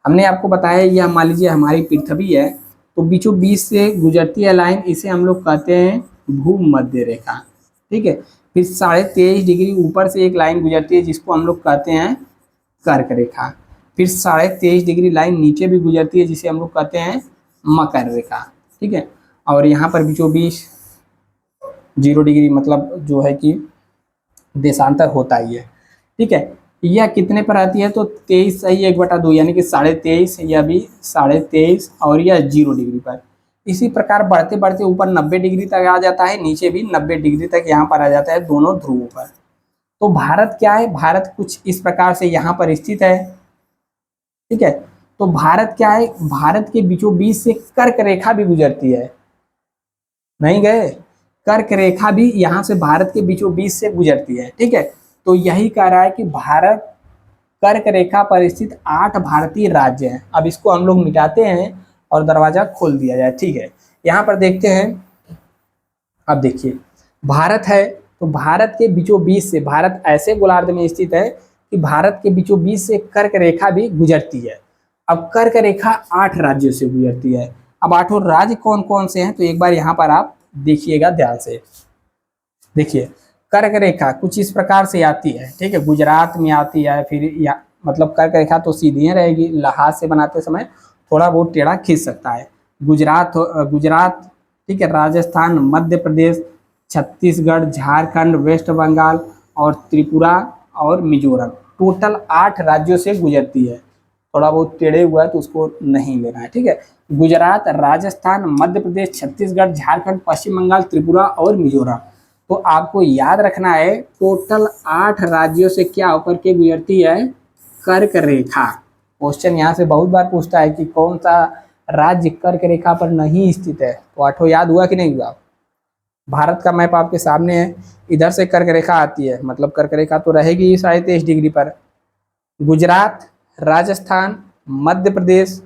हमने आपको बताया, यह मान लीजिए हमारी पृथ्वी है, तो बीचों बीच से गुजरती है लाइन, इसे हम लोग कहते हैं भूमध्य रेखा। ठीक है, फिर 23.5 डिग्री ऊपर से एक लाइन गुजरती है जिसको हम लोग कहते हैं कर्क रेखा। फिर 23.5 डिग्री लाइन नीचे भी गुजरती है जिसे हम लोग कहते हैं मकर रेखा। ठीक है, और यहाँ पर बीचों बीच 0 डिग्री मतलब जो है कि देशांतर होता ही है। ठीक है, यह कितने पर आती है, तो 23 सही 1/2 यानी कि 23.5, यह भी 23.5 और यह 0 डिग्री पर। इसी प्रकार बढ़ते बढ़ते ऊपर 90 डिग्री तक आ जाता है, नीचे भी 90 डिग्री तक यहाँ पर आ जाता है, दोनों ध्रुवों पर। तो भारत क्या है, भारत कुछ इस प्रकार से यहाँ पर स्थित है। ठीक है, तो भारत क्या है, भारत के बीचों बीच से कर्क रेखा भी गुजरती है, नहीं गए, कर्क रेखा भी यहाँ से भारत के बीचों बीच से गुजरती है। ठीक है, तो यही कह रहा है कि भारत कर्क रेखा पर स्थित 8 भारतीय राज्य हैं। अब इसको हम लोग मिटाते हैं और दरवाजा खोल दिया जाए। ठीक है, यहाँ पर देखते हैं, अब देखिए भारत है, तो भारत के बीचों बीच से, भारत ऐसे गोलार्ध में स्थित है कि भारत के बीचों बीच से कर्क रेखा भी गुजरती है। अब कर्क रेखा 8 राज्यों से गुजरती है। अब 8 राज्य कौन कौन से हैं, तो एक बार यहाँ पर आप देखिएगा ध्यान से। देखिए कर्क रेखा कुछ इस प्रकार से आती है। ठीक है, गुजरात में आती है, फिर या मतलब कर्क रेखा तो सीधी रहेगी, हाथ से बनाते समय थोड़ा बहुत टेढ़ा खींच सकता है। गुजरात, ठीक है, राजस्थान, मध्य प्रदेश, छत्तीसगढ़, झारखंड, वेस्ट बंगाल और त्रिपुरा और मिजोरम, टोटल 8 राज्यों से गुजरती है। थोड़ा बहुत टेढ़े हुआ है तो उसको नहीं लेना है। ठीक है, गुजरात, राजस्थान, मध्य प्रदेश, छत्तीसगढ़, झारखंड, पश्चिम बंगाल, त्रिपुरा और मिजोरम। तो आपको याद रखना है टोटल 8 राज्यों से क्या होकर के गुजरती है, कर्क रेखा। क्वेश्चन यहाँ से बहुत बार पूछता है कि कौन सा राज्य कर्क रेखा पर नहीं स्थित है, तो 8 याद हुआ कि नहीं हुआ। भारत का मैप आपके सामने है, इधर से कर्क रेखा आती है, मतलब कर्क रेखा तो रहेगी 23.5 डिग्री पर। गुजरात, राजस्थान, मध्य प्रदेश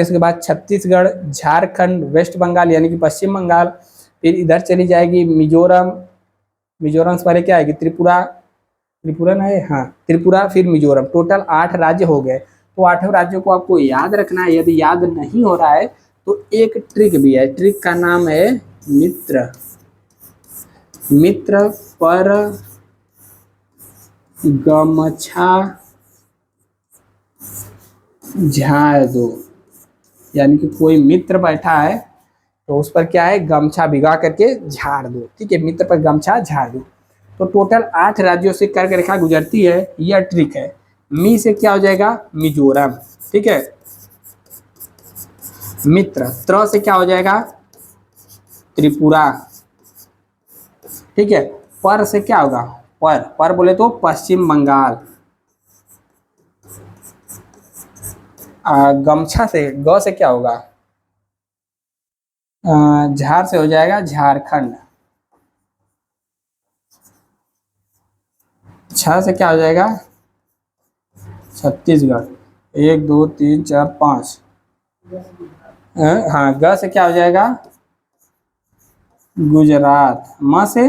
के बाद छत्तीसगढ़, झारखंड, वेस्ट बंगाल यानी कि पश्चिम बंगाल, फिर इधर चली जाएगी मिजोरम, मिजोरम से पहले क्या आएगी, त्रिपुरा ना है, हाँ त्रिपुरा, फिर मिजोरम, टोटल 8 राज्य हो गए। तो 8 राज्यों को आपको याद रखना है। यदि याद नहीं हो रहा है तो एक ट्रिक भी है, ट्रिक का नाम है मित्र पर गमछा झाड़ दो। यानी कि कोई मित्र बैठा है तो उस पर क्या है, गमछा भिगा करके झाड़ दो। ठीक है, मित्र पर गमछा झाड़ दो। तो टोटल 8 राज्यों से कर्क रेखा गुजरती है, यह ट्रिक है। मी से क्या हो जाएगा, मिजोरम। ठीक है, मित्र, त्र से क्या हो जाएगा, त्रिपुरा। ठीक है, पर से क्या होगा, पर बोले तो पश्चिम बंगाल। गमछा से, ग से क्या होगा, झार से हो जाएगा झारखंड। छ से क्या हो जाएगा, छत्तीसगढ़। 1 2 3 4 5, हाँ, ग से क्या हो जाएगा, गुजरात, म से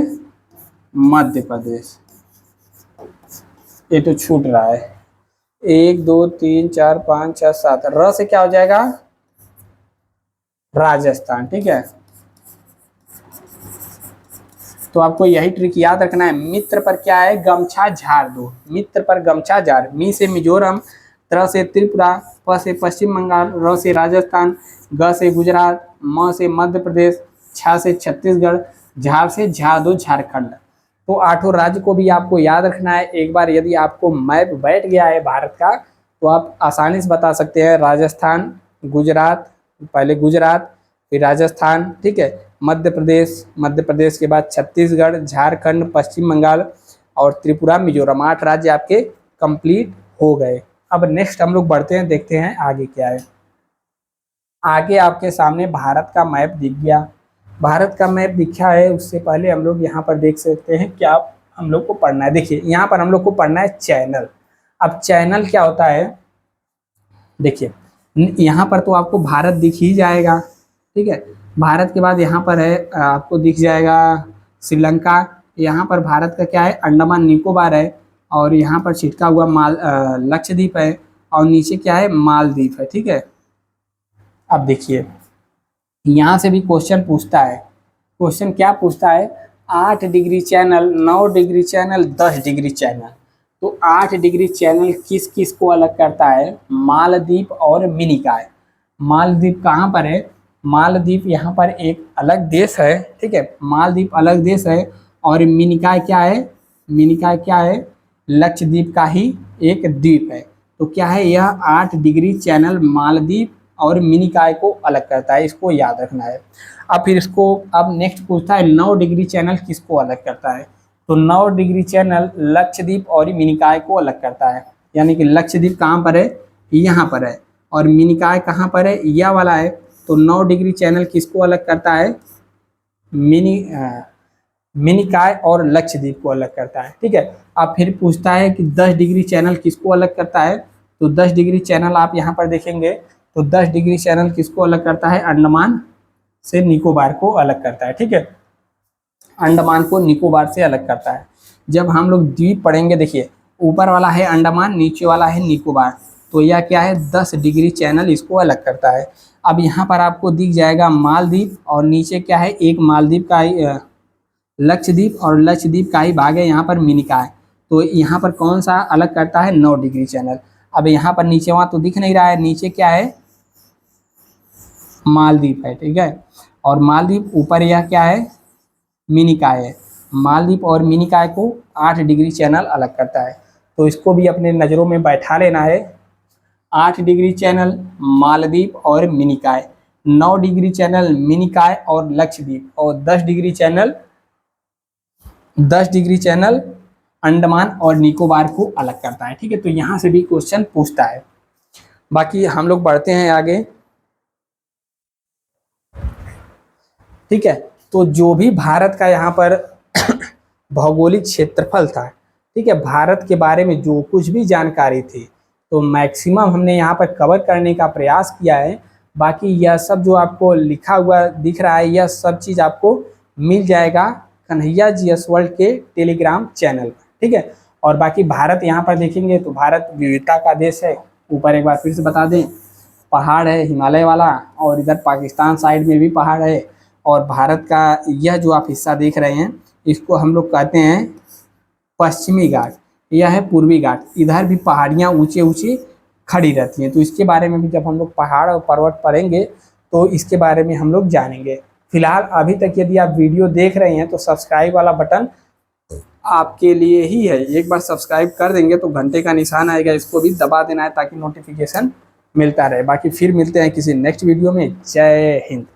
मध्य प्रदेश। ये तो छूट रहा है, 1 2 3 4 5 6 7। र से क्या हो जाएगा, राजस्थान। ठीक है, तो आपको यही ट्रिक याद रखना है। मित्र पर क्या है, गमछा झाड़ दो, मित्र पर गमछा झाड़। मी से मिजोरम, त्र से त्रिपुरा, प से पश्चिम बंगाल, र से राजस्थान, ग से गुजरात, म से मध्य प्रदेश, छ से छत्तीसगढ़, झार से झारखंड झारखंड। तो आठों राज्य को भी आपको याद रखना है। एक बार यदि आपको मैप बैठ गया है भारत का, तो आप आसानी से बता सकते हैं राजस्थान, गुजरात, पहले गुजरात फिर राजस्थान, ठीक है, मध्य प्रदेश, मध्य प्रदेश के बाद छत्तीसगढ़, झारखंड, पश्चिम बंगाल और त्रिपुरा, मिजोरम। 8 राज्य आपके कंप्लीट हो गए। अब नेक्स्ट हम लोग बढ़ते हैं, देखते हैं आगे क्या है। आगे आपके सामने भारत का मैप दिख गया। भारत का मैप दिखा है, उससे पहले हम लोग यहाँ पर देख सकते हैं क्या हम लोग को पढ़ना है। देखिए यहाँ पर हम लोग को पढ़ना है चैनल। अब चैनल क्या होता है, देखिए यहाँ पर तो आपको भारत दिख ही जाएगा, ठीक है। भारत के बाद यहाँ पर है आपको दिख जाएगा श्रीलंका। यहाँ पर भारत का क्या है, अंडमान निकोबार है, और यहाँ पर छिटका हुआ लक्षद्वीप है, और नीचे क्या है, मालदीव है, ठीक है। अब देखिए यहाँ से भी क्वेश्चन पूछता है। क्वेश्चन क्या पूछता है, 8 degree channel, 9 degree channel, 10 degree channel. तो 8 डिग्री चैनल किस किस को अलग करता है, मालदीव और मिनिकॉय। मालदीव कहाँ पर है, मालदीव यहाँ पर एक अलग देश है, ठीक है, मालदीव अलग देश है। और मिनिकॉय क्या है, मिनिकॉय क्या है, लक्षद्वीप का ही एक द्वीप है। तो क्या है, यह 8 डिग्री चैनल मालदीव और मिनिकॉय को अलग करता है, इसको याद रखना है। अब फिर इसको अब नेक्स्ट पूछता है 9 डिग्री चैनल किसको अलग करता है। तो 9 डिग्री चैनल लक्षद्वीप और मिनिकॉय को अलग करता है। यानी कि लक्षद्वीप कहाँ पर है, यहाँ पर है, और मिनिकॉय कहाँ पर है, यह वाला है। तो 9 डिग्री चैनल किसको अलग करता है, मिनिकॉय और लक्षद्वीप को अलग करता है, ठीक है। अब फिर पूछता है कि 10 डिग्री चैनल किसको अलग करता है। तो 10 डिग्री चैनल आप यहाँ पर देखेंगे, तो 10 डिग्री चैनल किसको अलग करता है, अंडमान से निकोबार को अलग करता है, ठीक है। अंडमान को निकोबार से अलग करता है। जब हम लोग द्वीप पढ़ेंगे, देखिए ऊपर वाला है अंडमान, नीचे वाला है निकोबार, तो यह क्या है, 10 डिग्री चैनल इसको अलग करता है। अब यहाँ पर आपको दिख जाएगा मालदीव, और नीचे क्या है, एक मालदीव का ही लक्षद्वीप, और लक्षद्वीप का ही भाग है यहाँ पर मिनिकॉय। तो यहाँ पर कौन सा अलग करता है, 9 डिग्री चैनल। अब यहाँ पर नीचे वहाँ तो दिख नहीं रहा है, नीचे क्या है, मालदीव है, ठीक है। और मालदीव ऊपर यह क्या है, मिनिकॉय है। मालदीव और मिनिकॉय को 8 डिग्री चैनल अलग करता है। तो इसको भी अपने नज़रों में बैठा लेना है। 8 डिग्री चैनल मालदीव और मिनिकॉय, 9 डिग्री चैनल मिनिकॉय और लक्षद्वीप, और 10 डिग्री चैनल अंडमान और निकोबार को अलग करता है, ठीक है। तो यहाँ से भी क्वेश्चन पूछता है। बाकी हम लोग बढ़ते हैं आगे, ठीक है। तो जो भी भारत का यहाँ पर भौगोलिक क्षेत्रफल था, ठीक है, भारत के बारे में जो कुछ भी जानकारी थी, तो मैक्सिमम हमने यहाँ पर कवर करने का प्रयास किया है। बाकी यह सब जो आपको लिखा हुआ दिख रहा है, यह सब चीज़ आपको मिल जाएगा कन्हैया GS वर्ल्ड के टेलीग्राम चैनल पर, ठीक है। और बाकी भारत यहाँ पर देखेंगे तो भारत विविधता का देश है। ऊपर एक बार फिर से बता दें, पहाड़ है हिमालय वाला, और इधर पाकिस्तान साइड में भी पहाड़ है। और भारत का यह जो आप हिस्सा देख रहे हैं, इसको हम लोग कहते हैं पश्चिमी घाट, यह है पूर्वी घाट। इधर भी पहाड़ियाँ ऊंचे ऊंचे खड़ी रहती हैं। तो इसके बारे में भी जब हम लोग पहाड़ और पर्वत पढ़ेंगे, तो इसके बारे में हम लोग जानेंगे। फिलहाल अभी तक यदि आप वीडियो देख रहे हैं, तो सब्सक्राइब वाला बटन आपके लिए ही है। एक बार सब्सक्राइब कर देंगे तो घंटे का निशान आएगा, इसको भी दबा देना है ताकि नोटिफिकेशन मिलता रहे। बाकी फिर मिलते हैं किसी नेक्स्ट वीडियो में। जय हिंद।